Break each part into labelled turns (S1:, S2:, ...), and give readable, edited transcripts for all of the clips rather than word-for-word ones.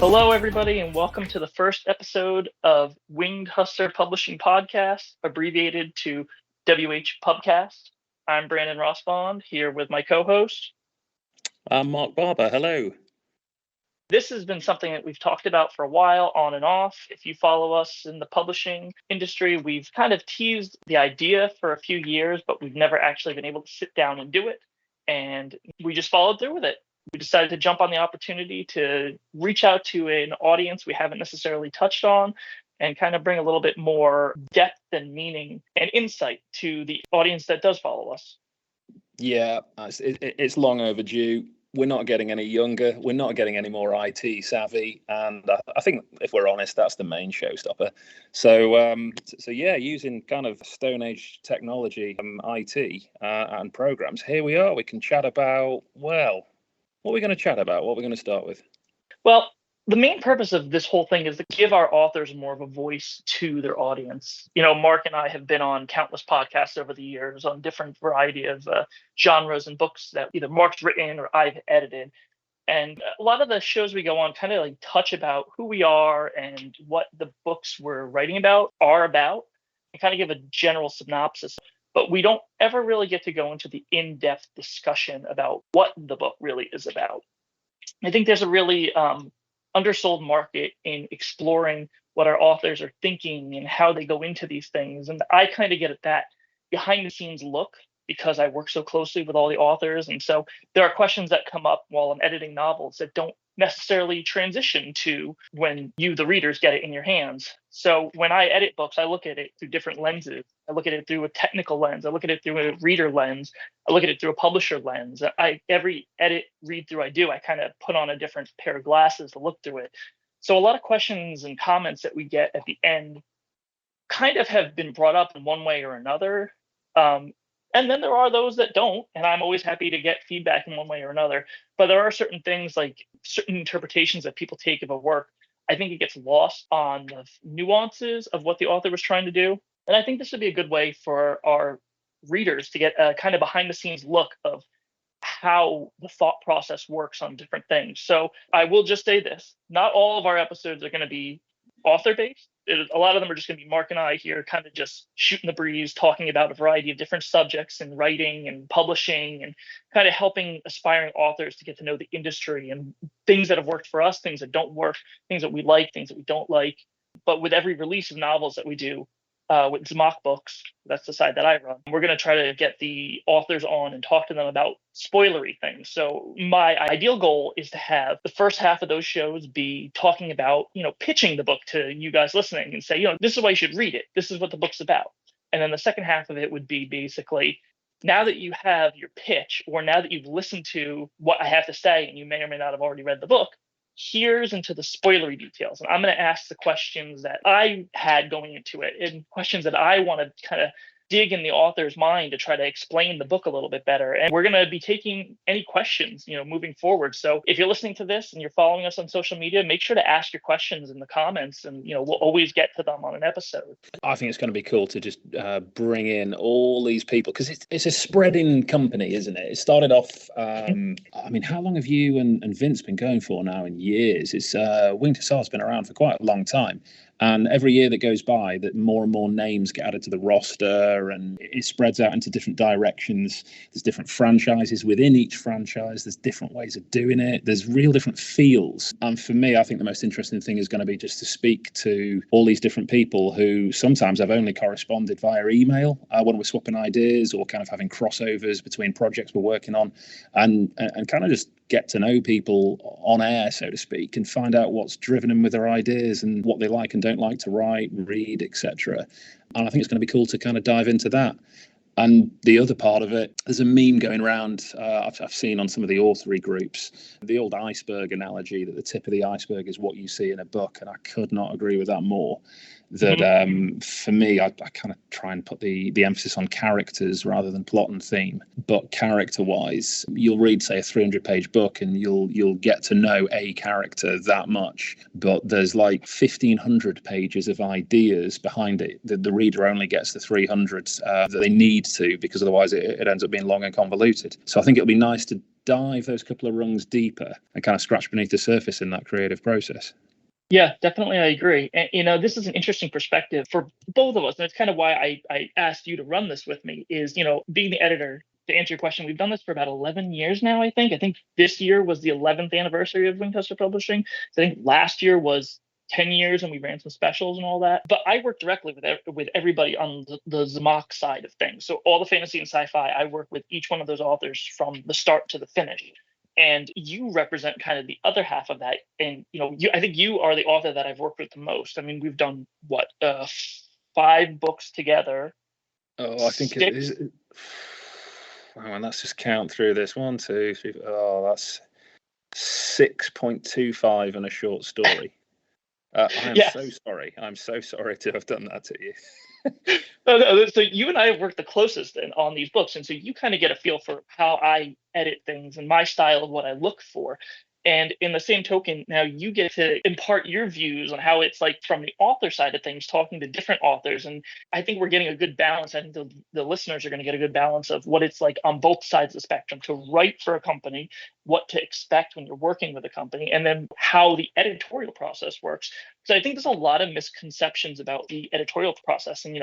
S1: Hello, everybody, and welcome to the first episode of Winged Hussar Publishing Podcast, abbreviated to WHPubcast. I'm Brandon Rossbond, here with my co-host.
S2: I'm Mark Barber. Hello.
S1: This has been something that we've talked about for a while, on and off. If you follow us in the publishing industry, we've kind of teased the idea for a few years, but we've never actually been able to sit down and do it. And we just followed through with it. We decided to jump on the opportunity to reach out to an audience we haven't necessarily touched on and kind of bring a little bit more depth and meaning and insight to the audience that does follow us.
S2: Yeah, it's long overdue. We're not getting any younger. We're not getting any more IT savvy. And I think, if we're honest, that's the main showstopper. So yeah, using kind of Stone Age technology, IT and programs, here we are. We can chat about, well, what are we going to chat about? What are we going to start with?
S1: Well, the main purpose of this whole thing is to give our authors more of a voice to their audience. You know, Mark and I have been on countless podcasts over the years on different variety of genres and books that either Mark's written or I've edited. And a lot of the shows we go on kind of like touch about who we are and what the books we're writing about are about, and kind of give a general synopsis. But we don't ever really get to go into the in-depth discussion about what the book really is about. I think there's a really undersold market in exploring what our authors are thinking and how they go into these things. And I kind of get at that behind the scenes look because I work so closely with all the authors. And so there are questions that come up while I'm editing novels that don't necessarily transition to when you, the readers, get it in your hands. So when I edit books, I look at it through different lenses. I look at it through a technical lens. I look at it through a reader lens. I look at it through a publisher lens. Every edit read through I do, I kind of put on a different pair of glasses to look through it. So a lot of questions and comments that we get at the end kind of have been brought up in one way or another. And then there are those that don't, and I'm always happy to get feedback in one way or another. But there are certain things, like certain interpretations that people take of a work. I think it gets lost on the nuances of what the author was trying to do. And I think this would be a good way for our readers to get a kind of behind the scenes look of how the thought process works on different things. So I will just say this, not all of our episodes are going to be author based. A lot of them are just going to be Mark and I here kind of just shooting the breeze, talking about a variety of different subjects in writing and publishing and kind of helping aspiring authors to get to know the industry and things that have worked for us, things that don't work, things that we like, things that we don't like. But with every release of novels that we do, with Zmock Books, that's the side that I run, we're going to try to get the authors on and talk to them about spoilery things. So my ideal goal is to have the first half of those shows be talking about, pitching the book to you guys listening and say, this is why you should read it. This is what the book's about. And then the second half of it would be basically, now that you have your pitch, or now that you've listened to what I have to say, and you may or may not have already read the book, here's into the spoilery details. And I'm going to ask the questions that I had going into it and questions that I want to kind of dig in the author's mind to try to explain the book a little bit better. And we're going to be taking any questions, moving forward. So if you're listening to this and you're following us on social media, make sure to ask your questions in the comments, and, we'll always get to them on an episode.
S2: I think it's going to be cool to just bring in all these people, because it's a spreading company, isn't it? It started off, how long have you and Vince been going for now in years? It's Winged Hussar's been around for quite a long time. And every year that goes by, that more and more names get added to the roster, and it spreads out into different directions. There's different franchises within each franchise. There's different ways of doing it. There's real different feels. And for me, I think the most interesting thing is going to be just to speak to all these different people who sometimes I've only corresponded via email when we're swapping ideas or kind of having crossovers between projects we're working on, and kind of just get to know people on air, so to speak, and find out what's driven them with their ideas and what they like and don't like to write, read, etc. And I think it's going to be cool to kind of dive into that. And the other part of it, there's a meme going around I've seen on some of the authory groups, the old iceberg analogy, that the tip of the iceberg is what you see in a book. And I could not agree with that more. That for me, I kind of try and put the emphasis on characters rather than plot and theme. But character-wise, you'll read, say, a 300-page book and you'll get to know a character that much. But there's like 1,500 pages of ideas behind it. The reader only gets the 300 that they need to, because otherwise it ends up being long and convoluted. So I think it'll be nice to dive those couple of rungs deeper and kind of scratch beneath the surface in that creative process.
S1: Yeah, definitely. I agree. And, this is an interesting perspective for both of us. And it's kind of why I asked you to run this with me is, being the editor, to answer your question, we've done this for about 11 years now, I think. I think this year was the 11th anniversary of Winged Hussar Publishing. I think last year was 10 years and we ran some specials and all that. But I work directly with everybody on the Zamok side of things. So all the fantasy and sci-fi, I work with each one of those authors from the start to the finish. And you represent kind of the other half of that. And, I think you are the author that I've worked with the most. I mean, we've done 5 books together.
S2: Oh, I think
S1: 6.
S2: it is. Wow, and let's just count through this. 1, 2, 3. Oh, that's 6.25 and a short story. I am so sorry. I'm so sorry to have done that to you.
S1: No, so you and I have worked the closest on these books, and so you kind of get a feel for how I edit things and my style of what I look for. And in the same token, now you get to impart your views on how it's like from the author side of things, talking to different authors. And I think we're getting a good balance. I think the listeners are going to get a good balance of what it's like on both sides of the spectrum to write for a company, what to expect when you're working with a company, and then how the editorial process works. So I think there's a lot of misconceptions about the editorial process. And,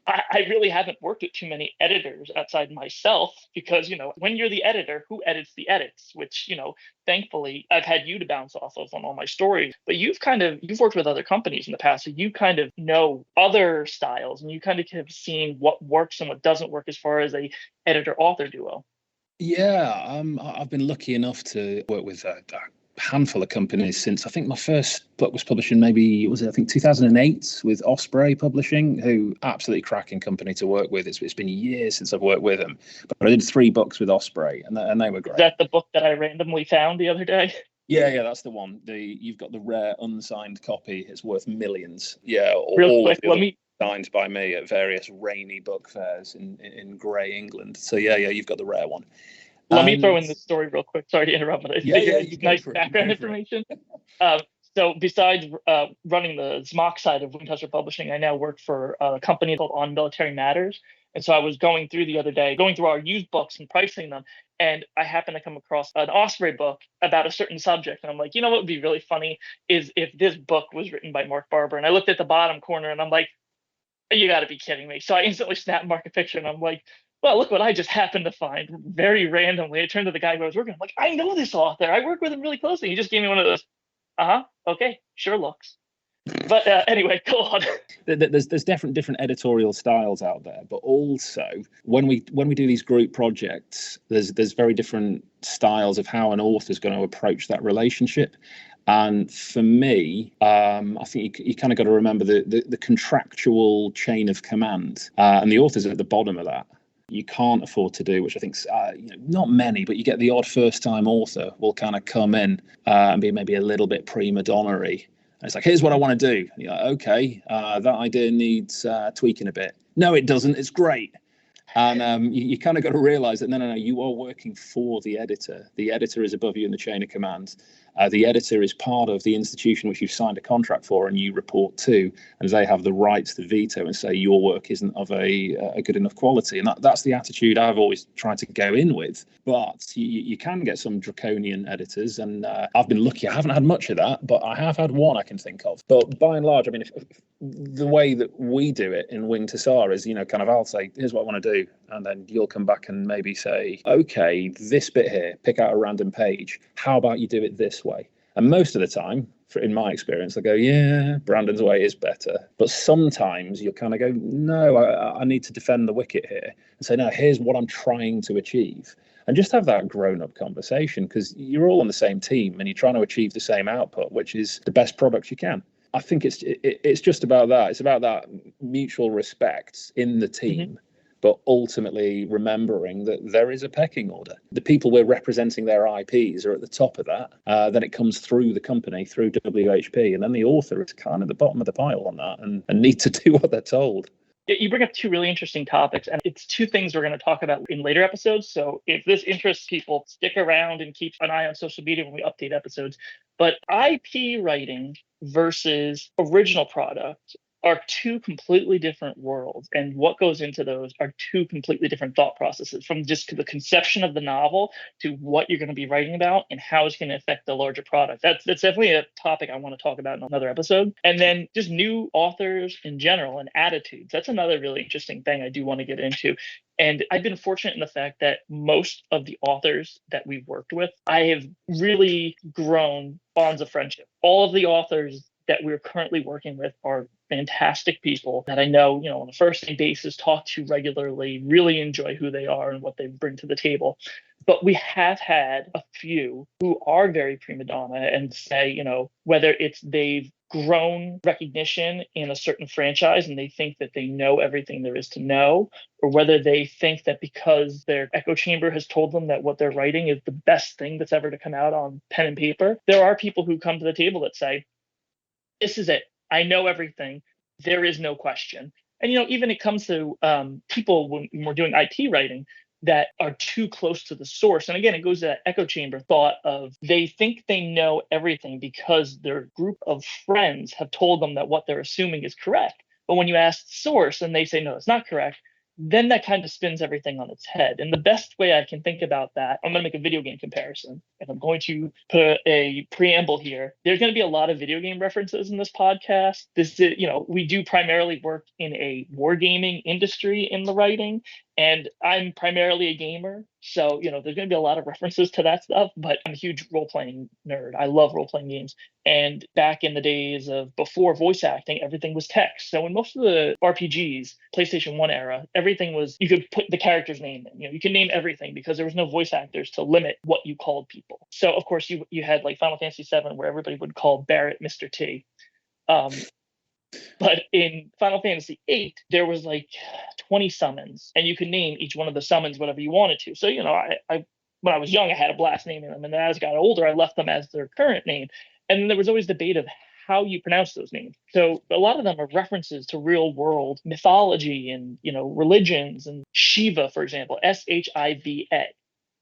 S1: I really haven't worked with too many editors outside myself because, when you're the editor, who edits the edits, which, thankfully I've had you to bounce off of on all my stories, but you've worked with other companies in the past. So you kind of know other styles and you kind of have seen what works and what doesn't work as far as a editor author duo.
S2: Yeah, I've been lucky enough to work with a handful of companies since I think my first book was published in maybe, 2008 with Osprey Publishing, who absolutely cracking company to work with. It's been years since I've worked with them, but I did 3 books with Osprey and they were great.
S1: Is that the book that I randomly found the other day?
S2: Yeah, that's the one. You've got the rare unsigned copy. It's worth millions. Yeah,
S1: Real quick, let me
S2: signed by me at various rainy book fairs in grey England. So yeah, you've got the rare one.
S1: Let me throw in this story real quick. Sorry to interrupt, but I think it's nice background information. So besides running the ZMOC side of Winged Hussar Publishing, I now work for a company called On Military Matters. And so I was going through the other day, going through our used books and pricing them. And I happened to come across an Osprey book about a certain subject. And I'm like, what would be really funny is if this book was written by Mark Barber. And I looked at the bottom corner and I'm like, you got to be kidding me. So I instantly snapped Mark a picture and I'm like, well, look what I just happened to find very randomly. I turned to the guy who I was working with. I'm like, I know this author. I work with him really closely. He just gave me one of those. Okay, sure looks. But anyway, go on.
S2: There's different editorial styles out there, but also when we do these group projects, there's very different styles of how an author's going to approach that relationship. And for me, I think you kind of got to remember the contractual chain of command, and the author's at the bottom of that. You can't afford to do, which I think not many, but you get the odd first-time author will kind of come in and be maybe a little bit prima donna-y. And it's like, here's what I want to do. And you're like, okay, that idea needs tweaking a bit. No, it doesn't. It's great. And you kind of got to realize that, no, you are working for the editor. The editor is above you in the chain of command. The editor is part of the institution which you've signed a contract for and you report to, and they have the rights to veto and say your work isn't of a good enough quality. And that's the attitude I've always tried to go in with. But you can get some draconian editors, and I've been lucky. I haven't had much of that, but I have had one I can think of. But by and large, I mean, if the way that we do it in Winged Hussar is, kind of I'll say, here's what I want to do. And then you'll come back and maybe say, okay, this bit here, pick out a random page. How about you do it this way? And most of the time, in my experience, I go, yeah, Brandon's way is better. But sometimes you'll kind of go, no, I need to defend the wicket here and say, no, here's what I'm trying to achieve. And just have that grown-up conversation, because you're all on the same team and you're trying to achieve the same output, which is the best product you can. I think it's just about that. It's about that mutual respect in the team. Mm-hmm. But ultimately remembering that there is a pecking order. The people we're representing their IPs are at the top of that. Then it comes through the company, through WHP, and then the author is kind of the bottom of the pile on that and need to do what they're told.
S1: You bring up 2 really interesting topics, and it's 2 things we're going to talk about in later episodes. So if this interests people, stick around and keep an eye on social media when we update episodes. But IP writing versus original product, are two completely different worlds. And what goes into those are two completely different thought processes, from just the conception of the novel to what you're going to be writing about and how it's going to affect the larger product. That's definitely a topic I want to talk about in another episode. And then just new authors in general and attitudes. That's another really interesting thing I do want to get into. And I've been fortunate in the fact that most of the authors that we've worked with, I have really grown bonds of friendship. All of the authors that we're currently working with are fantastic people that I know, on a first name basis, talk to regularly, really enjoy who they are and what they bring to the table. But we have had a few who are very prima donna and say, whether it's they've grown recognition in a certain franchise and they think that they know everything there is to know, or whether they think that because their echo chamber has told them that what they're writing is the best thing that's ever to come out on pen and paper. There are people who come to the table that say, this is it. I know everything. There is no question. And, even it comes to people when we're doing IP writing that are too close to the source. And again, it goes to that echo chamber thought of they think they know everything because their group of friends have told them that what they're assuming is correct. But when you ask the source and they say, no, it's not correct, then that kind of spins everything on its head. And the best way I can think about that, I'm going to make a video game comparison. And I'm going to put a preamble here. There's going to be a lot of video game references in this podcast. We do primarily work in a wargaming industry in the writing. And I'm primarily a gamer. So, there's going to be a lot of references to that stuff, but I'm a huge role-playing nerd. I love role-playing games. And back in the days of before voice acting, everything was text. So in most of the RPGs, PlayStation 1 era, everything was, you could put the character's name in. You can name everything because there was no voice actors to limit what you called people. So, of course, you had like Final Fantasy VII where everybody would call Barrett Mr. T. But in Final Fantasy VIII, there was like 20 summons, and you could name each one of the summons whatever you wanted to. So, I when I was young, I had a blast naming them, and then as I got older, I left them as their current name. And then there was always debate of how you pronounce those names. So a lot of them are references to real world mythology and, religions. And Shiva, for example, Shiva.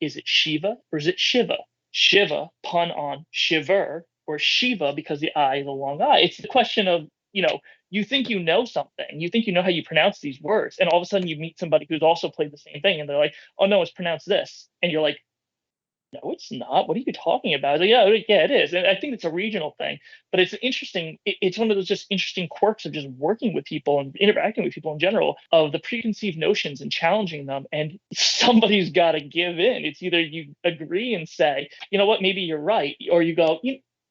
S1: Is it Shiva or is it Shiva? Shiva, pun on shiver, or Shiva because the I is a long I. It's the question of, you think you know something. You think you know how you pronounce these words. And all of a sudden you meet somebody who's also played the same thing. And they're like, oh, no, it's pronounced this. And you're like, no, it's not. What are you talking about? Like, yeah, it is. And I think it's a regional thing. But it's interesting. It's one of those just interesting quirks of just working with people and interacting with people in general, of the preconceived notions and challenging them. And somebody's got to give in. It's either you agree and say, you know what, maybe you're right. Or you go,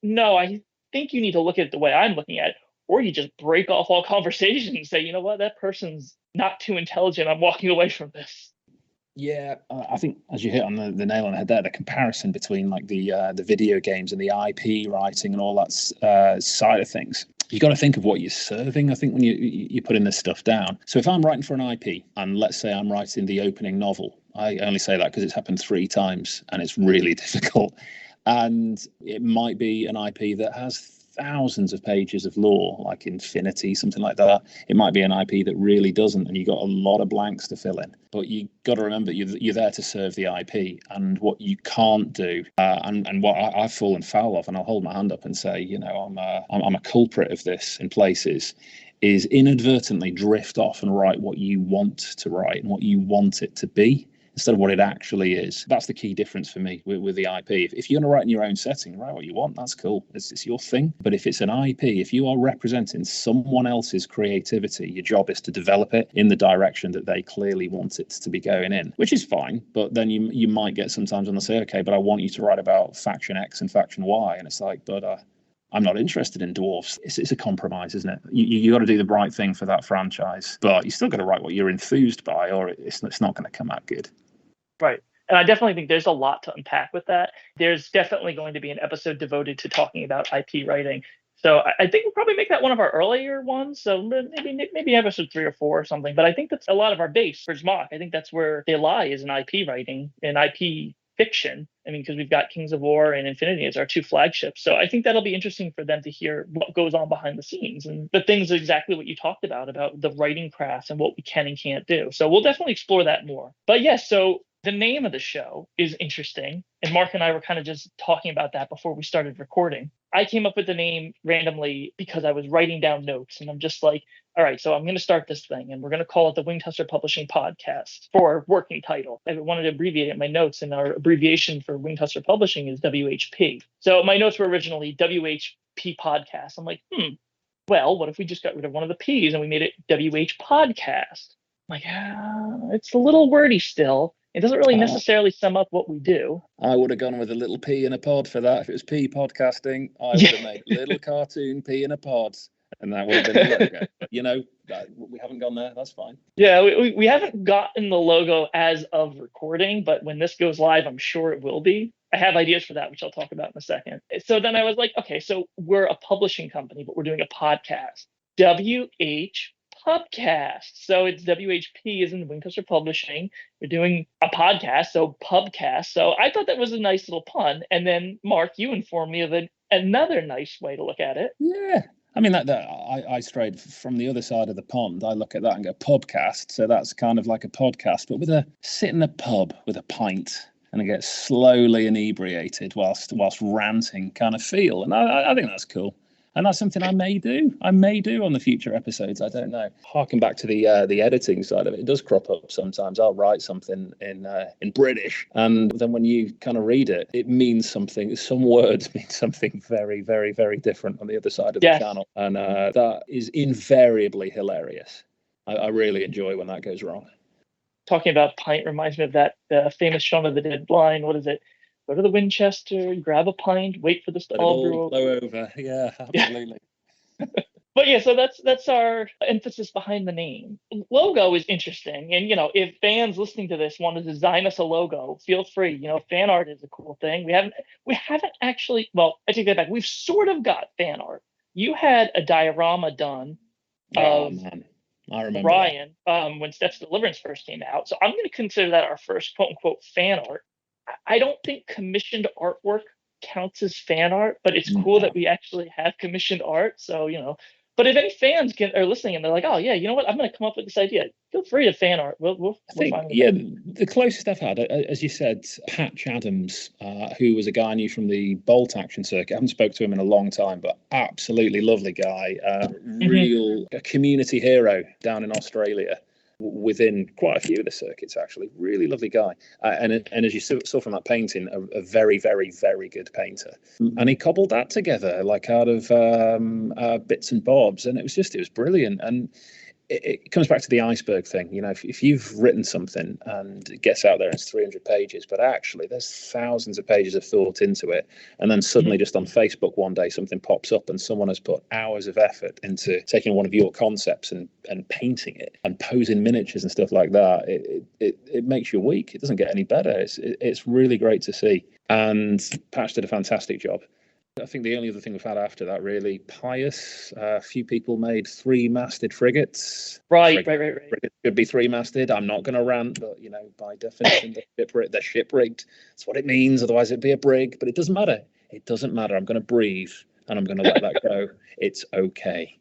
S1: no, I think you need to look at it the way I'm looking at it. Or you just break off all conversation and say, you know what, that person's not too intelligent. I'm walking away from this.
S2: Yeah, I think as you hit on the nail on the head there, the comparison between like the video games and the IP writing and all that side of things. You got to think of what you're serving, I think, when you're putting this stuff down. So if I'm writing for an IP, and let's say I'm writing the opening novel, I only say that because it's happened 3 times and it's really difficult. And it might be an IP that has thousands of pages of lore, like Infinity, something like that. It might be an IP that really doesn't, and you got a lot of blanks to fill in. But you got to remember, you're there to serve the IP, and what you can't do, and what I've fallen foul of, and I'll hold my hand up and say, I'm a culprit of this in places, is inadvertently drift off and write what you want to write and what you want it to be, instead of what it actually is. That's the key difference for me with the IP. If you're going to write in your own setting, write what you want, that's cool. It's your thing. But if it's an IP, if you are representing someone else's creativity, your job is to develop it in the direction that they clearly want it to be going in, which is fine. But then you might get sometimes when they say, okay, but I want you to write about faction X and faction Y. And it's like, but I'm not interested in dwarfs. It's a compromise, isn't it? You got to do the right thing for that franchise, but you still got to write what you're enthused by, or it's not going to come out good.
S1: Right. And I definitely think there's a lot to unpack with that. There's definitely going to be an episode devoted to talking about IP writing. So I think we'll probably make that one of our earlier ones. So maybe episode 3 or 4 or something. But I think that's a lot of our base for Zmock. I think that's where they lie, is in IP writing and IP fiction. I mean, because we've got Kings of War and Infinity as our 2 flagships. So I think that'll be interesting for them to hear what goes on behind the scenes and the things exactly what you talked about the writing craft and what we can and can't do. So we'll definitely explore that more. But yes, so the name of the show is interesting. And Mark and I were kind of just talking about that before we started recording. I came up with the name randomly because I was writing down notes, and I'm just like, all right, so I'm going to start this thing, and we're going to call it the Winged Hussar Publishing Podcast for working title. I wanted to abbreviate it in my notes, and our abbreviation for Winged Hussar Publishing is WHP. So my notes were originally WHP Podcast. I'm like, well, what if we just got rid of one of the P's and we made it WHPubcast? I'm like, it's a little wordy still. It doesn't really necessarily sum up what we do.
S2: I would have gone with a little P in a pod for that. If it was P podcasting, I would have made a little cartoon P in a pod, and that would have been the logo. But, we haven't gone there. That's fine.
S1: Yeah, we haven't gotten the logo as of recording, but when this goes live, I'm sure it will be. I have ideas for that, which I'll talk about in a second. So then I was like, okay, so we're a publishing company, but we're doing a podcast. WHPubcast. So it's WHP is in the Winged Hussar Publishing. We're doing a podcast, so pubcast. So I thought that was a nice little pun. And then, Mark, you informed me of another nice way to look at it.
S2: Yeah. I mean, I strayed from the other side of the pond. I look at that and go, pubcast. So that's kind of like a podcast, but with a sit in a pub with a pint and I get slowly inebriated whilst ranting kind of feel. And I think that's cool. And that's something I may do on the future episodes. I don't know. Harking back to the editing side of it, it does crop up sometimes. I'll write something in British, and then when you kind of read it, it means something. Some words mean something very, very, very different on the other side of the channel, and that is invariably hilarious. I really enjoy when that goes wrong.
S1: Talking about pint reminds me of that famous Shaun of the Dead line. What is it? Go to the Winchester, grab a pint, wait for this to all brew
S2: over. Yeah, absolutely.
S1: But yeah, so that's our emphasis behind the name. Logo is interesting, and if fans listening to this want to design us a logo, feel free. Fan art is a cool thing. We haven't actually. Well, I take that back. We've sort of got fan art. You had a diorama done of
S2: I remember
S1: Ryan when Steps to Deliverance first came out. So I'm going to consider that our first quote unquote fan art. I don't think commissioned artwork counts as fan art, but it's cool that we actually have commissioned art. So, but if any fans are listening and they're like, oh yeah, you know what? I'm going to come up with this idea. Feel free to fan art. We'll
S2: think, the closest I've had, as you said, Patch Adams, who was a guy I knew from the Bolt action circuit. I haven't spoke to him in a long time, but absolutely lovely guy. Real community hero down in Australia. Within quite a few of the circuits, actually, really lovely guy, and as you saw from that painting, a very, very, very good painter. And he cobbled that together like out of bits and bobs, and it was brilliant. And it comes back to the iceberg thing. If you've written something and it gets out there and it's 300 pages, but actually there's thousands of pages of thought into it, and then suddenly just on Facebook one day something pops up and someone has put hours of effort into taking one of your concepts and painting it and posing miniatures and stuff like that, it makes your week. It doesn't get any better. It's really great to see, and Patch did a fantastic job. I think the only other thing we've had after that, really, Pious. A few people made 3-masted frigates.
S1: Right.
S2: Frigates could be 3-masted. I'm not going to rant, but by definition, they're ship-rigged. That's what it means. Otherwise, it'd be a brig. But it doesn't matter. It doesn't matter. I'm going to breathe, and I'm going to let that go. It's okay.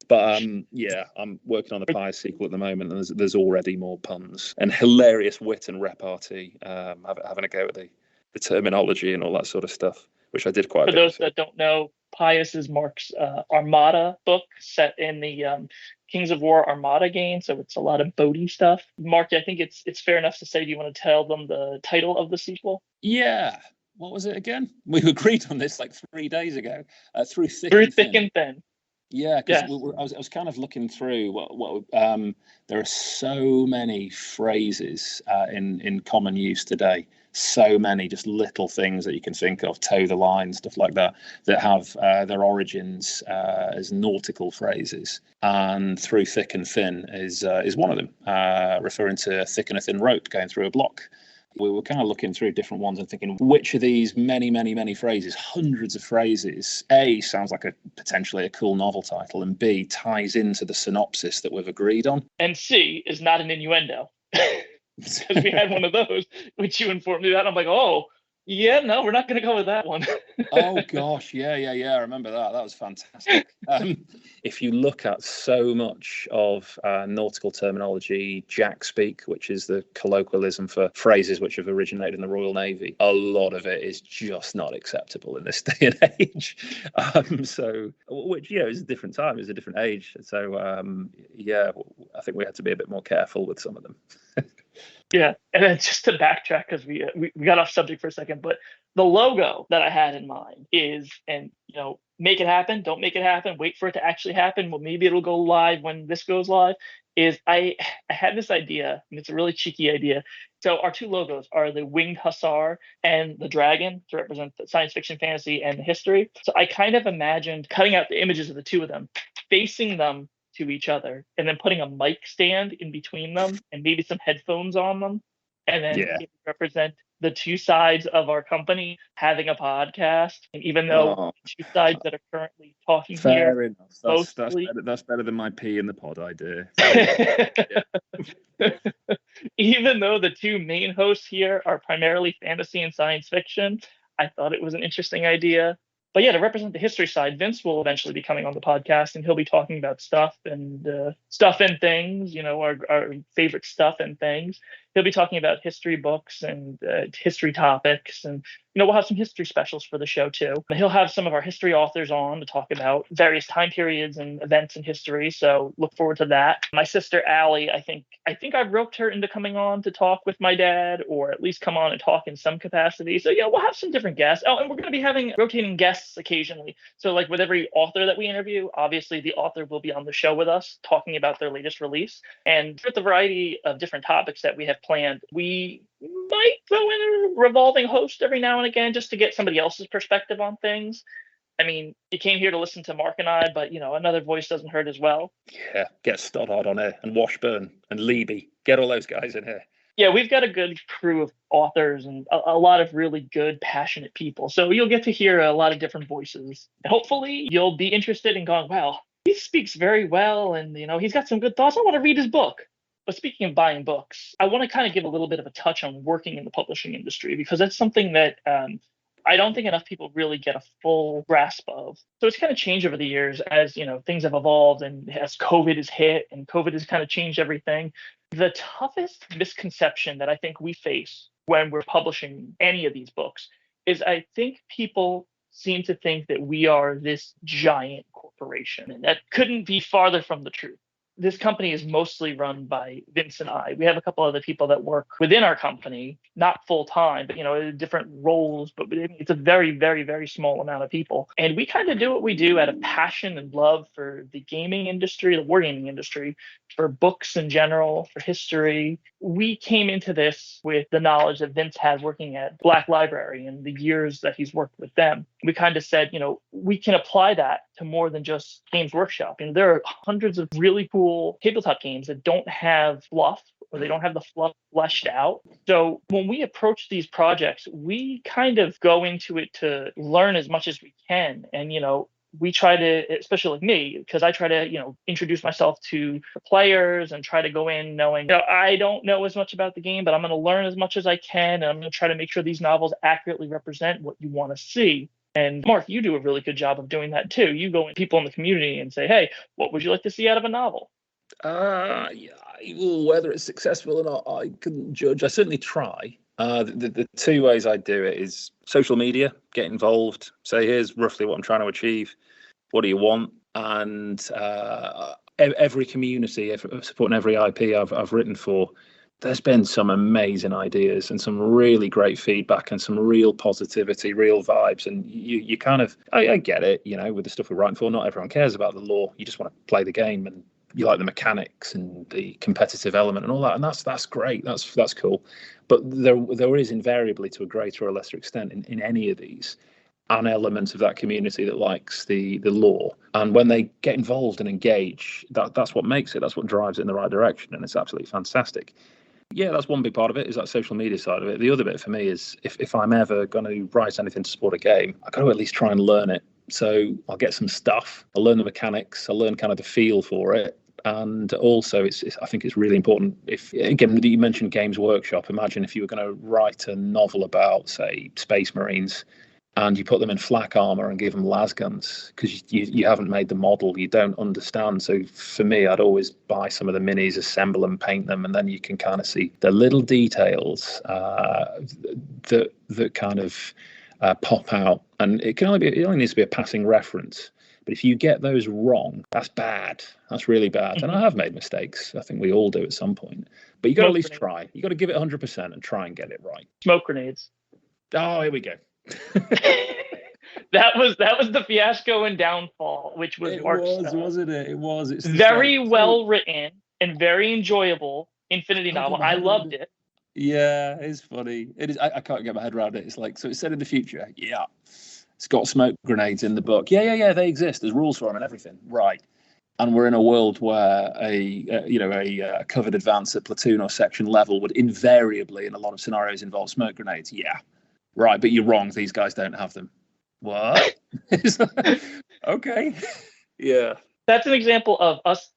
S2: But I'm working on the Pious sequel at the moment, and there's already more puns and hilarious wit and repartee. Having a go at the terminology and all that sort of stuff, which I did quite a bit.
S1: For those that don't know, Pious is Mark's Armada book set in the Kings of War Armada game, so it's a lot of boaty stuff. Mark, I think it's fair enough to say, do you want to tell them the title of the sequel?
S2: Yeah. What was it again? We agreed on this like 3 days ago. Through Thick and Thin. Yeah, because I was kind of looking through what there are so many phrases in common use today. So many just little things that you can think of, toe the line, stuff like that have their origins as nautical phrases. And Through Thick and Thin is one of them, referring to thick and a thin rope going through a block. We were kind of looking through different ones and thinking, which of these many, many, many phrases, hundreds of phrases, A, sounds like potentially a cool novel title, and B, ties into the synopsis that we've agreed on.
S1: And C, is not an innuendo. Because we had one of those, which you informed me about. I'm like, oh, Yeah, no, we're not going to go with that one.
S2: Oh gosh, yeah. I remember that. That was fantastic. If you look at so much of nautical terminology, jack speak, which is the colloquialism for phrases which have originated in the Royal Navy, a lot of it is just not acceptable in this day and age. So, which is a different time, it's a different age. So, I think we had to be a bit more careful with some of them.
S1: Yeah, and then just to backtrack because we got off subject for a second, but the logo that I had in mind is, and make it happen, don't make it happen, wait for it to actually happen. Well, maybe it'll go live when this goes live. Is I had this idea, and it's a really cheeky idea. So our two logos are the Winged Hussar and the dragon to represent the science fiction, fantasy, and the history. So I kind of imagined cutting out the images of the two of them, facing them to each other, and then putting a mic stand in between them and maybe some headphones on them, and then
S2: Yeah.
S1: represent the two sides of our company having a podcast. And even though the two sides that are currently talking
S2: fair
S1: here,
S2: enough. That's better than my pee in the pod idea.
S1: Even though the two main hosts here are primarily fantasy and science fiction, I thought it was an interesting idea. But yeah, to represent the history side, Vince will eventually be coming on the podcast, and he'll be talking about stuff and things, our favorite stuff and things. He'll be talking about history books and history topics, and we'll have some history specials for the show too. He'll have some of our history authors on to talk about various time periods and events in history. So look forward to that. My sister Allie, I think I've roped her into coming on to talk with my dad, or at least come on and talk in some capacity. So we'll have some different guests. Oh, and we're going to be having rotating guests occasionally. So like with every author that we interview, obviously the author will be on the show with us talking about their latest release. And with the variety of different topics that we have planned, we might throw in a revolving host every now and again just to get somebody else's perspective on things. I mean, you came here to listen to Mark and I, but another voice doesn't hurt as well.
S2: Yeah, get Stoddard on here, and Washburn and Levy. Get all those guys in here.
S1: Yeah, we've got a good crew of authors and a lot of really good, passionate people. So you'll get to hear a lot of different voices. Hopefully, you'll be interested in going, well, he speaks very well, and he's got some good thoughts. I want to read his book. But speaking of buying books, I want to kind of give a little bit of a touch on working in the publishing industry, because that's something that I don't think enough people really get a full grasp of. So it's kind of changed over the years as things have evolved, and as COVID has hit, and COVID has kind of changed everything. The toughest misconception that I think we face when we're publishing any of these books is I think people seem to think that we are this giant corporation, and that couldn't be farther from the truth. This company is mostly run by Vince and I. We have a couple other people that work within our company, not full time, but different roles. But it's a very, very, very small amount of people, and we kind of do what we do out of passion and love for the gaming industry, the wargaming industry, for books in general, for history. We came into this with the knowledge that Vince had working at Black Library and the years that he's worked with them. We kind of said, we can apply that to more than just Games Workshop. There are hundreds of really cool tabletop games that don't have fluff, or they don't have the fluff fleshed out. So when we approach these projects, we kind of go into it to learn as much as we can. And, we try to, especially like me, because I try to, introduce myself to the players and try to go in knowing, I don't know as much about the game, but I'm going to learn as much as I can. And I'm going to try to make sure these novels accurately represent what you want to see. And Mark, you do a really good job of doing that too. You go in people in the community and say, hey, what would you like to see out of a novel?
S2: Yeah, whether it's successful or not, I couldn't judge. I certainly try. The two ways I do it is social media, get involved, say, here's roughly what I'm trying to achieve. What do you want? And every community, supporting every IP I've written for, there's been some amazing ideas and some really great feedback and some real positivity, real vibes. And you kind of, I get it, with the stuff we're writing for, not everyone cares about the lore. You just want to play the game, and you like the mechanics and the competitive element and all that. And that's great. That's cool. But there is invariably, to a greater or lesser extent in any of these, an element of that community that likes the lore. And when they get involved and engage, that's what makes it. That's what drives it in the right direction. And it's absolutely fantastic. Yeah, that's one big part of it, is that social media side of it. The other bit for me is if I'm ever going to write anything to support a game, I've got to at least try and learn it. So I'll get some stuff, I'll learn the mechanics, I'll learn kind of the feel for it, And also, I think it's really important. If again, you mentioned Games Workshop, imagine if you were going to write a novel about, say, Space Marines, and you put them in flak armor and give them las guns because you haven't made the model, you don't understand. So for me, I'd always buy some of the minis, assemble them, paint them, and then you can kind of see the little details that kind of pop out. And it only needs to be a passing reference. But if you get those wrong, that's bad. That's really bad. And I have made mistakes. I think we all do at some point. But you got to at least try. You got to give it 100% and try and get it right.
S1: Smoke grenades.
S2: Oh, here we go.
S1: that was the fiasco and downfall, which was Mark's stuff.
S2: Wasn't it? It was. It's
S1: very well written and very enjoyable Infinity novel. I loved it.
S2: Yeah, it's funny. It is. I can't get my head around it. It's like, so it's set in the future. Yeah, it's got smoke grenades in the book. Yeah. They exist. There's rules for them and everything. Right. And we're in a world where a covered advance at platoon or section level would invariably, in a lot of scenarios, involve smoke grenades. Yeah. Right, but you're wrong. These guys don't have them. What? Okay. Yeah.
S1: That's an example of us,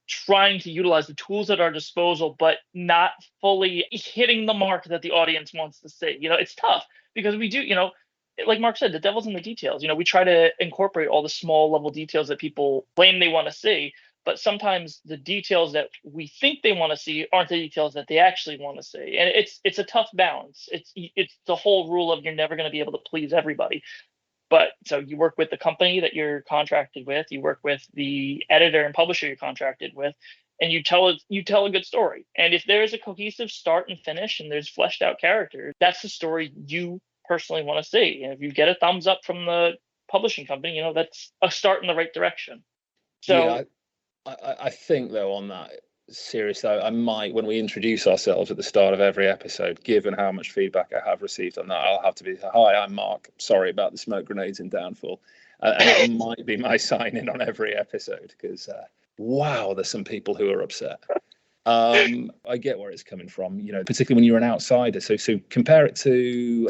S1: trying to utilize the tools at our disposal, but not fully hitting the mark that the audience wants to see. It's tough because we do, like Mark said, the devil's in the details. We try to incorporate all the small level details that people claim they want to see, but sometimes the details that we think they want to see aren't the details that they actually want to see. And it's a tough balance. It's the whole rule of you're never going to be able to please everybody. But so you work with the company that you're contracted with, you work with the editor and publisher you're contracted with, and you tell a good story. And if there's a cohesive start and finish and there's fleshed out characters, that's the story you personally want to see. And if you get a thumbs up from the publishing company, that's a start in the right direction. So
S2: yeah, I think, though, on that serious though, I might, when we introduce ourselves at the start of every episode, given how much feedback I have received on that, I'll have to be, hi, I'm Mark. Sorry about the smoke grenades in Downfall. And it might be my sign in on every episode because, wow, there's some people who are upset. I get where it's coming from, particularly when you're an outsider. So compare it to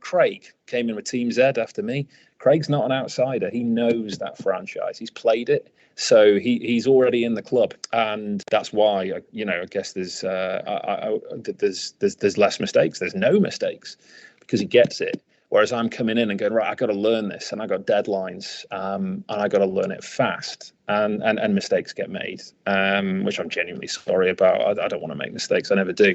S2: Craig, came in with Team Z after me. Craig's not an outsider. He knows that franchise. He's played it. So he's already in the club. And that's why, I guess there's less mistakes. There's no mistakes because he gets it. Whereas I'm coming in and going, right, I got to learn this, and I got deadlines, and I got to learn it fast, and mistakes get made, which I'm genuinely sorry about. I don't want to make mistakes, I never do,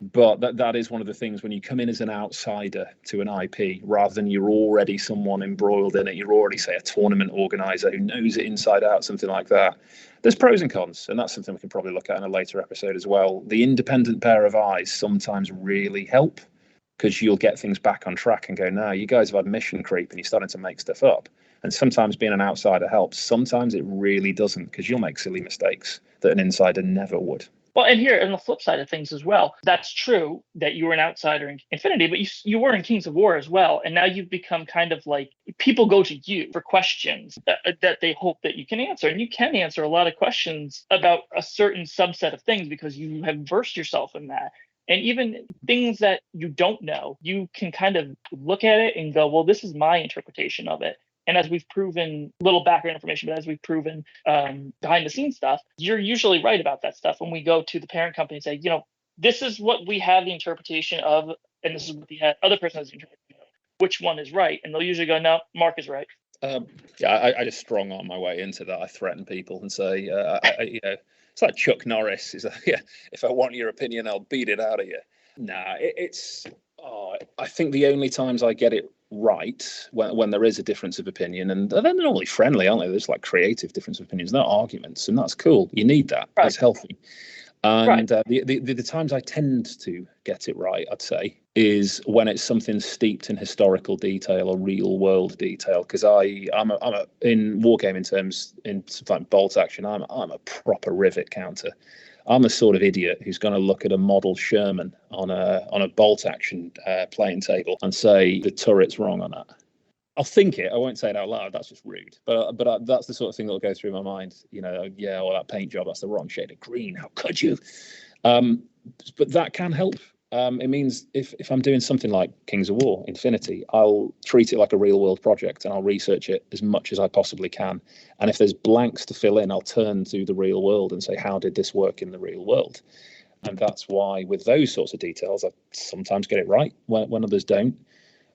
S2: but that is one of the things when you come in as an outsider to an IP, rather than you're already someone embroiled in it, you're already, say, a tournament organizer who knows it inside out, something like that. There's pros and cons, and that's something we can probably look at in a later episode as well. The independent pair of eyes sometimes really help, because you'll get things back on track and go, no, you guys have had mission creep and you're starting to make stuff up. And sometimes being an outsider helps. Sometimes it really doesn't, because you'll make silly mistakes that an insider never would.
S1: Well, and here on the flip side of things as well, that's true that you were an outsider in Infinity, but you were in Kings of War as well. And now you've become kind of like, people go to you for questions that they hope that you can answer. And you can answer a lot of questions about a certain subset of things because you have versed yourself in that. And even things that you don't know, you can kind of look at it and go, well, this is my interpretation of it. And as we've proven, little background information, but as we've proven behind the scenes stuff, you're usually right about that stuff when we go to the parent company and say, this is what we have the interpretation of, and this is what the other person has the interpretation of. Which one is right? And they'll usually go, no, Mark is right.
S2: I just strong arm my way into that. I threaten people and say, it's like Chuck Norris. He's like, if I want your opinion, I'll beat it out of you. Nah, I think the only times I get it right when there is a difference of opinion, and they're normally friendly, aren't they? There's like creative difference of opinions, not arguments, and that's cool. You need that. Right. That's healthy. And the times I tend to get it right, I'd say, is when it's something steeped in historical detail or real world detail. Because I'm in wargaming terms, in something like bolt action, I'm a proper rivet counter. I'm the sort of idiot who's going to look at a model Sherman on a bolt action playing table and say the turret's wrong on that. I'll think it. I won't say it out loud. That's just rude. But that's the sort of thing that'll go through my mind. That paint job, that's the wrong shade of green. How could you? But that can help. It means if I'm doing something like Kings of War, Infinity, I'll treat it like a real world project and I'll research it as much as I possibly can. And if there's blanks to fill in, I'll turn to the real world and say, how did this work in the real world? And that's why with those sorts of details, I sometimes get it right when others don't.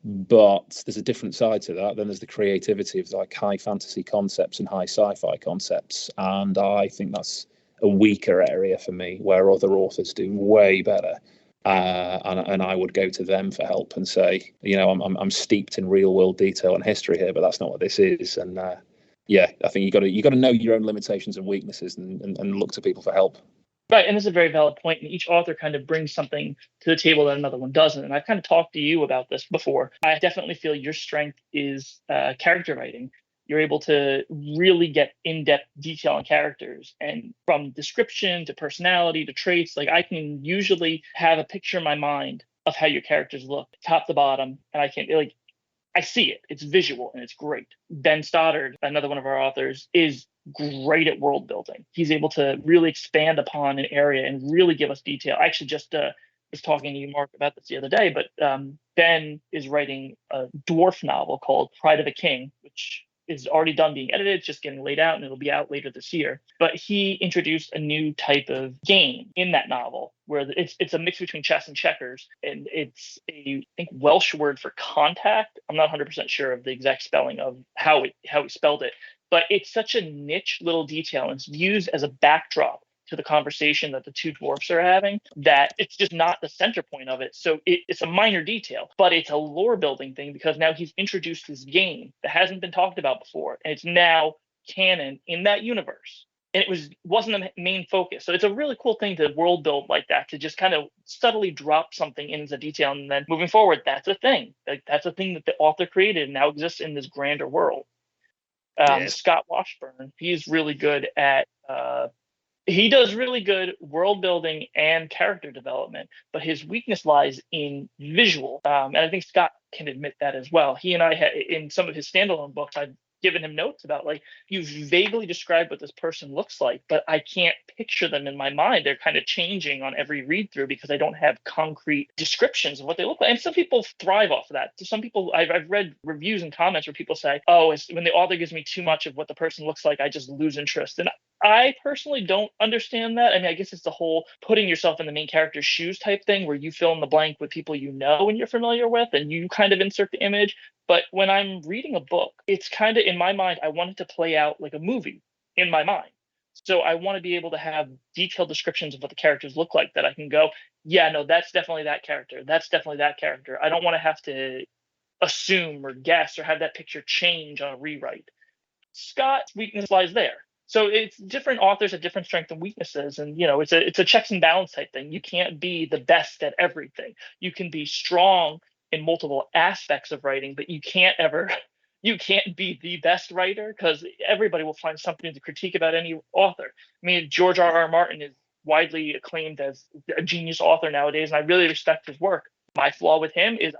S2: But there's a different side to that. Then there's the creativity of like high fantasy concepts and high sci-fi concepts. And I think that's a weaker area for me, where other authors do way better. And I would go to them for help and say, I'm steeped in real world detail and history here, but that's not what this is. And yeah, I think you got to know your own limitations and weaknesses and look to people for help.
S1: Right, and this is a very valid point. And each author kind of brings something to the table that another one doesn't. And I've kind of talked to you about this before. I definitely feel your strength is character writing. You're able to really get in-depth detail on characters, and from description to personality to traits. Like, I can usually have a picture in my mind of how your characters look, top to bottom, and I see it. It's visual and it's great. Ben Stoddard, another one of our authors, is great at world building. He's able to really expand upon an area and really give us detail. I actually just was talking to you, Mark, about this the other day, but Ben is writing a dwarf novel called Pride of a King, which is already done being edited. It's just getting laid out and it'll be out later this year. But he introduced a new type of game in that novel where it's a mix between chess and checkers. And it's I think, Welsh word for contact. I'm not 100% sure of the exact spelling of how he spelled it, but it's such a niche little detail. And it's used as a backdrop to the conversation that the two dwarfs are having, that it's just not the center point of it. So it's a minor detail, but it's a lore building thing, because now he's introduced this game that hasn't been talked about before, and it's now canon in that universe. And wasn't the main focus. So it's a really cool thing to world build like that, to just kind of subtly drop something in as a detail, and then moving forward, that's a thing. Like, that's a thing that the author created and now exists in this grander world. Yes. Scott Washburn, he's really good at he does really good world building and character development, but his weakness lies in visual. And I think Scott can admit that as well. He and I in some of his standalone books, I've given him notes about, like, you vaguely describe what this person looks like, but I can't picture them in my mind. They're kind of changing on every read through because I don't have concrete descriptions of what they look like. And some people thrive off of that. Some people, I've read reviews and comments where people say, oh, when the author gives me too much of what the person looks like, I just lose interest. And I personally don't understand that. I mean, I guess it's the whole putting yourself in the main character's shoes type thing, where you fill in the blank with people you know and you're familiar with, and you kind of insert the image. But when I'm reading a book, it's kind of, in my mind, I want it to play out like a movie in my mind. So I want to be able to have detailed descriptions of what the characters look like, that I can go, yeah, no, that's definitely that character. That's definitely that character. I don't want to have to assume or guess or have that picture change on a rewrite. Scott's weakness lies there. So it's different authors have different strengths and weaknesses. And, it's a checks and balance type thing. You can't be the best at everything. You can be strong in multiple aspects of writing, but you can't be the best writer, because everybody will find something to critique about any author. I mean, George R.R. Martin is widely acclaimed as a genius author nowadays, and I really respect his work. My flaw with him is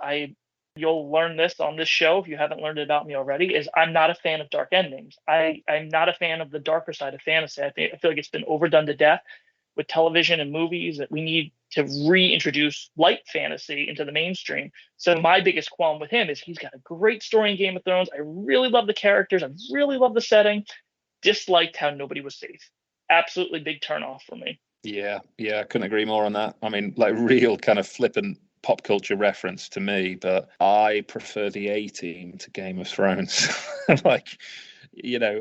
S1: you'll learn this on this show if you haven't learned it about me already, is I'm not a fan of dark endings. I'm not a fan of the darker side of fantasy. I feel like it's been overdone to death with television and movies, that we need to reintroduce light fantasy into the mainstream. So my biggest qualm with him is he's got a great story in Game of Thrones. I really love the characters. I really love the setting. Disliked how nobody was safe. Absolutely big turnoff for me.
S2: Yeah, I couldn't agree more on that. I mean, like, real kind of flippant pop culture reference to me, but I prefer the A-Team to Game of Thrones. Like,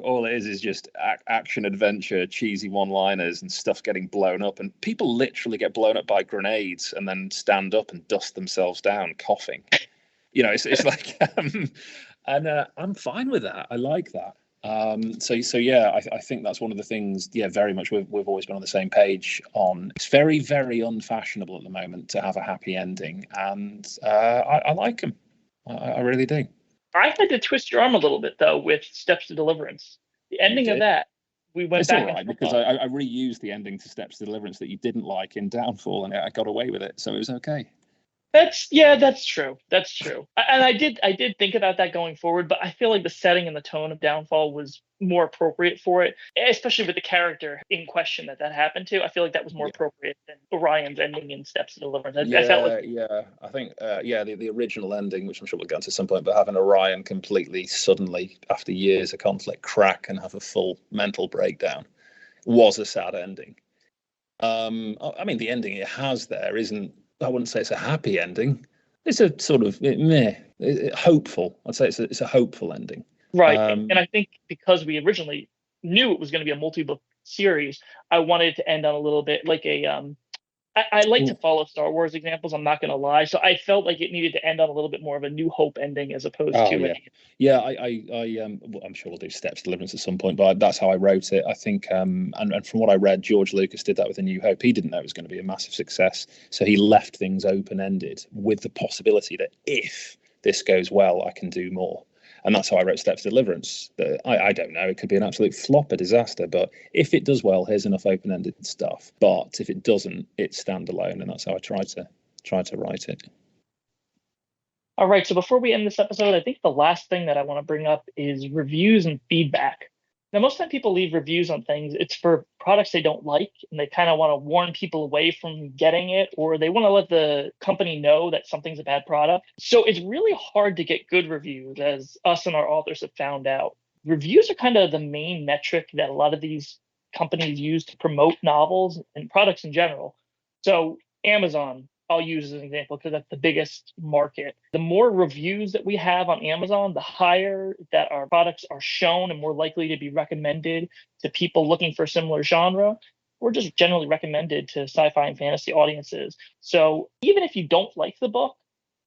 S2: all it is just action adventure, cheesy one-liners and stuff getting blown up, and people literally get blown up by grenades and then stand up and dust themselves down coughing. It's like and I'm fine with that. I like that. So yeah, I think that's one of the things, very much we've always been on the same page on. It's very, very unfashionable at the moment to have a happy ending, and I like them. I really do.
S1: I had to twist your arm a little bit, though, with Steps to Deliverance. The ending of that, we went
S2: it's back. It's all right, because I reused the ending to Steps to Deliverance that you didn't like in Downfall, and I got away with it, so it was okay.
S1: That's true. That's true. And I did think about that going forward, but I feel like the setting and the tone of Downfall was more appropriate for it, especially with the character in question that happened to. I feel like that was more
S2: Yeah.
S1: appropriate than Orion's ending in Steps to Deliverance. I felt
S2: Yeah,
S1: like
S2: yeah. I think, the original ending, which I'm sure we'll get into at some point, but having Orion completely suddenly, after years of conflict, crack and have a full mental breakdown was a sad ending. I mean, the ending it has there isn't, I wouldn't say it's a happy ending. It's a sort of hopeful. I'd say it's a hopeful ending.
S1: right. And
S2: Um,
S1: I think because we originally knew it was going to be a multi-book series, I wanted to end on a little bit like I like to follow Star Wars examples. I'm not going to lie. So I felt like it needed to end on a little bit more of a New Hope ending as opposed
S2: Oh
S1: to
S2: yeah,
S1: a.
S2: yeah. Well, I'm sure we'll do Steps Deliverance at some point, but that's how I wrote it. I think, and from what I read, George Lucas did that with A New Hope. He didn't know it was going to be a massive success, so he left things open ended with the possibility that if this goes well, I can do more. And that's how I wrote Steps Deliverance. I don't know. It could be an absolute flop, a disaster. But if it does well, here's enough open ended stuff. But if it doesn't, it's standalone, and that's how I tried to write it.
S1: All right. So before we end this episode, I think the last thing that I want to bring up is reviews and feedback. Now, most time people leave reviews on things, it's for products they don't like, and they kind of want to warn people away from getting it, or they want to let the company know that something's a bad product. So it's really hard to get good reviews, as us and our authors have found out. Reviews are kind of the main metric that a lot of these companies use to promote novels and products in general. So Amazon, I'll use as an example because that's the biggest market. The more reviews that we have on Amazon, the higher that our products are shown and more likely to be recommended to people looking for a similar genre, or just generally recommended to sci-fi and fantasy audiences. So even if you don't like the book,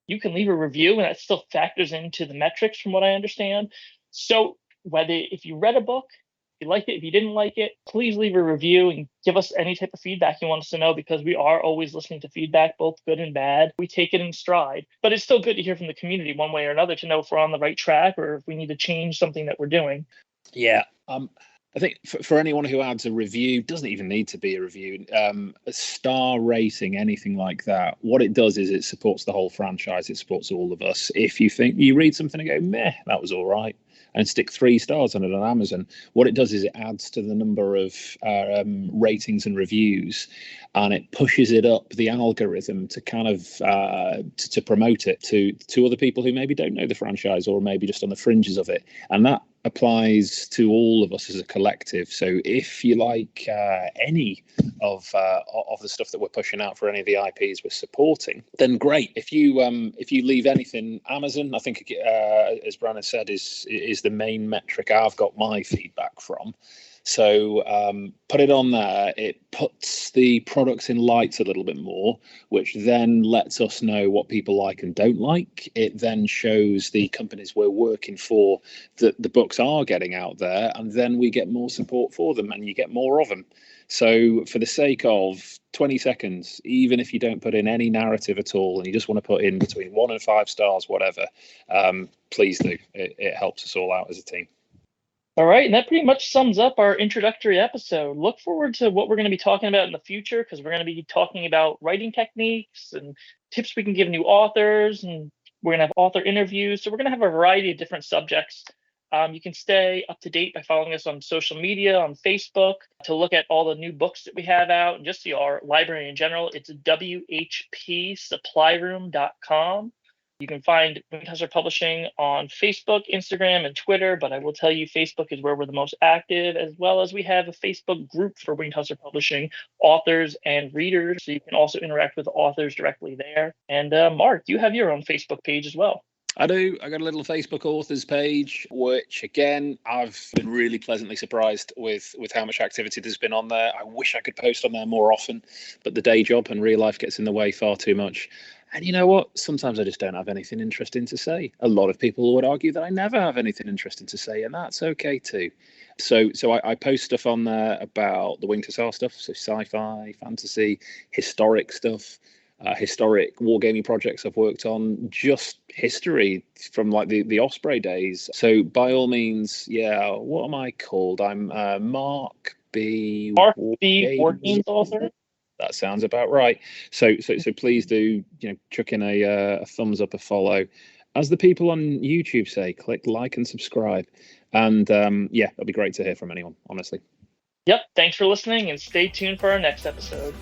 S1: you can leave a review and that still factors into the metrics from what I understand. So whether if you read a book, if you liked it, if you didn't like it, please leave a review and give us any type of feedback you want us to know because we are always listening to feedback, both good and bad. We take it in stride, but it's still good to hear from the community one way or another to know if we're on the right track or if we need to change something that we're doing.
S2: Yeah. I think for anyone who adds a review, doesn't even need to be a review, a star rating, anything like that. What it does is it supports the whole franchise. It supports all of us. If you think you read something and go, meh, that was all right, and stick 3 stars on it on Amazon, what it does is it adds to the number of ratings and reviews, and it pushes it up the algorithm to kind of to promote it to other people who maybe don't know the franchise or maybe just on the fringes of it, and that applies to all of us as a collective. So if you like any of the stuff that we're pushing out for any of the IPs we're supporting, then great. If you leave anything, Amazon, I think as Brandon said, is the main metric I've got my feedback from. So put it on there. It puts the products in lights a little bit more, which then lets us know what people like and don't like. It then shows the companies we're working for that the books are getting out there, and then we get more support for them and you get more of them. So for the sake of 20 seconds, even if you don't put in any narrative at all and you just want to put in between 1 and 5 stars, whatever, please do. It helps us all out as a team.
S1: All right, and that pretty much sums up our introductory episode. Look forward to what we're going to be talking about in the future because we're going to be talking about writing techniques and tips we can give new authors, and we're going to have author interviews. So we're going to have a variety of different subjects. You can stay up to date by following us on social media, on Facebook, to look at all the new books that we have out and just see our library in general. It's WHPsupplyroom.com. You can find Winged Hussar Publishing on Facebook, Instagram, and Twitter, but I will tell you Facebook is where we're the most active, as well as we have a Facebook group for Winged Hussar Publishing authors and readers, so you can also interact with authors directly there. And Mark, you have your own Facebook page as well.
S2: I do. I got a little Facebook authors page, which again, I've been really pleasantly surprised with how much activity there's been on there. I wish I could post on there more often, but the day job and real life gets in the way far too much. And you know what? Sometimes I just don't have anything interesting to say. A lot of people would argue that I never have anything interesting to say, and that's okay too. So I post stuff on there about the Winged Hussar stuff, so sci-fi, fantasy, historic stuff. Historic wargaming projects I've worked on, just history from like the Osprey days. So by all means, yeah, what am I called? I'm Mark B.
S1: Mark B. Wargames author.
S2: that sounds about right. So please do, chuck in a thumbs up, a follow. As the people on YouTube say, click like and subscribe. And it'll be great to hear from anyone, honestly.
S1: Yep. Thanks for listening, and stay tuned for our next episode.